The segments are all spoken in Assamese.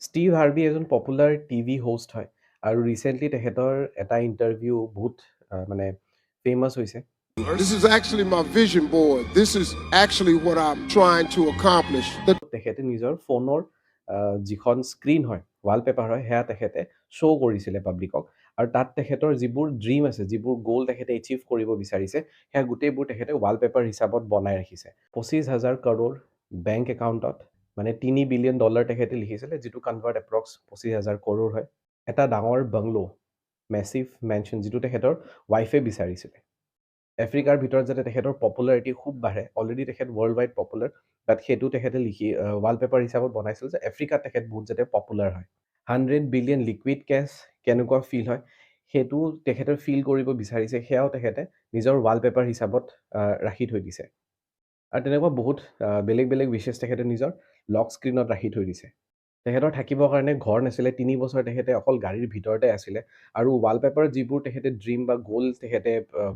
ষ্টিভ হাৰ্বি এজন পপুলাৰ টিভি হোষ্ট হয় আৰু ৰিচেণ্টলি তেখেতৰ এটা ইণ্টাৰভিউ বহুত মানে ফেমাছ হৈছে। This is actually my vision board. This is actually what I'm trying to accomplish. তেখেতে নিজৰ ফোনৰ যিখন স্ক্ৰীন হয়, ৱালপেপাৰ হয়, সেয়া তেখেতে শ্ব' কৰিছিলে পাব্লিকক। আৰু তাত তেখেতৰ যিবোৰ ড্ৰিম আছে, যিবোৰ গ'ল তেখেতে এচিভ কৰিব বিচাৰিছে, সেয়া গোটেইবোৰ তেখেতে ৱালপেপাৰ হিচাপত বনাই ৰাখিছে। 25,000 কৰোৰ বেংক একাউণ্টত, মানে $3 বিলিয়ন তেখেতে লিখিছিলে, যিটো কনভাৰ্ট এপ্ৰক্স 25,000 কৰোৰ হয়। এটা ডাঙৰ বাংলো, মেচিভ মেনশ্যন, যিটো তেখেতৰ ৱাইফে বিচাৰিছিলে। আফ্ৰিকাৰ ভিতৰত যাতে তেখেতৰ পপুলাৰিটি খুব বাঢ়ে, অলৰেডি তেখেত ৱৰ্ল্ড ৱাইড পপুলাৰ, বাট সেইটো তেখেতে লিখি ৱালপেপাৰ হিচাপত বনাইছিল যে আফ্ৰিকাত তেখেত বহুত যাতে পপুলাৰ হয়। 100 বিলিয়ন লিকুইড কেছ কেনেকুৱা ফিল হয়, সেইটো তেখেতে ফিল কৰিব বিচাৰিছে, সেয়াও তেখেতে নিজৰ ৱালপেপাৰ হিচাপত ৰাখি থৈ দিছে। আৰু তেনেকুৱা বহুত বেলেগ বেলেগ বিশেষ তেখেতে নিজৰ লক স্ক্ৰীণত ৰাখি থৈ দিছে। তেখেতৰ থাকিবৰ কাৰণে ঘৰ নাছিলে, 3 বছৰ তেখেতে অকল গাড়ীৰ ভিতৰতে আছিলে। আৰু ৱালপেপাৰ যিবোৰ তেখেতে ড্ৰিম বা গ'ল তেখেতে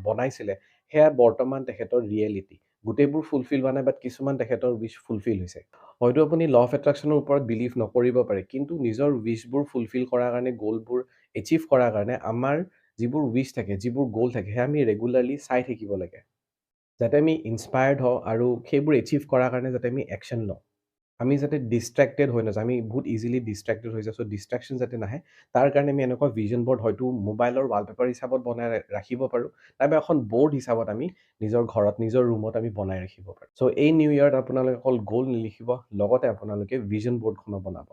বনাইছিলে, সেয়া বৰ্তমান তেখেতৰ ৰিয়েলিটি। গোটেইবোৰ ফুলফিল হোৱা নাই, বাট কিছুমান তেখেতৰ উইচ ফুলফিল হৈছে। হয়তো আপুনি ল অফ এট্ৰেকশ্যনৰ ওপৰত বিলিভ নকৰিব পাৰে, কিন্তু নিজৰ উইচবোৰ ফুলফিল কৰাৰ কাৰণে, গ'লবোৰ এচিভ কৰাৰ কাৰণে আমাৰ যিবোৰ উইচ থাকে, যিবোৰ গ'ল থাকে, সেয়া আমি ৰেগুলাৰলি চাই থাকিব লাগে, যাতে আমি ইনস্পায়াৰ্ড হওঁ আৰু সেইবোৰ এচিভ কৰাৰ কাৰণে যাতে আমি একশ্যন লওঁ। আমি যাতে ডিষ্ট্ৰেক্টেড হৈ নাযাওঁ, আমি বহুত ইজিলি ডিষ্ট্ৰেক্টেড হৈ যাওঁ। চ' ডিষ্ট্ৰেকশ্যন যাতে নাহে, তাৰ কাৰণে আমি এনেকুৱা ভিজন বৰ্ড হয়তো মোবাইলৰ ৱালপেপাৰ হিচাপত বনাই ৰাখিব পাৰোঁ, নাইবা এখন বৰ্ড হিচাপত আমি নিজৰ ঘৰত, নিজৰ ৰুমত আমি বনাই ৰাখিব পাৰোঁ। চ' এই নিউ ইয়েৰত আপোনালোকে অকল গ'ল নিলিখিব, লগতে আপোনালোকে ভিজন বৰ্ডখনো বনাব।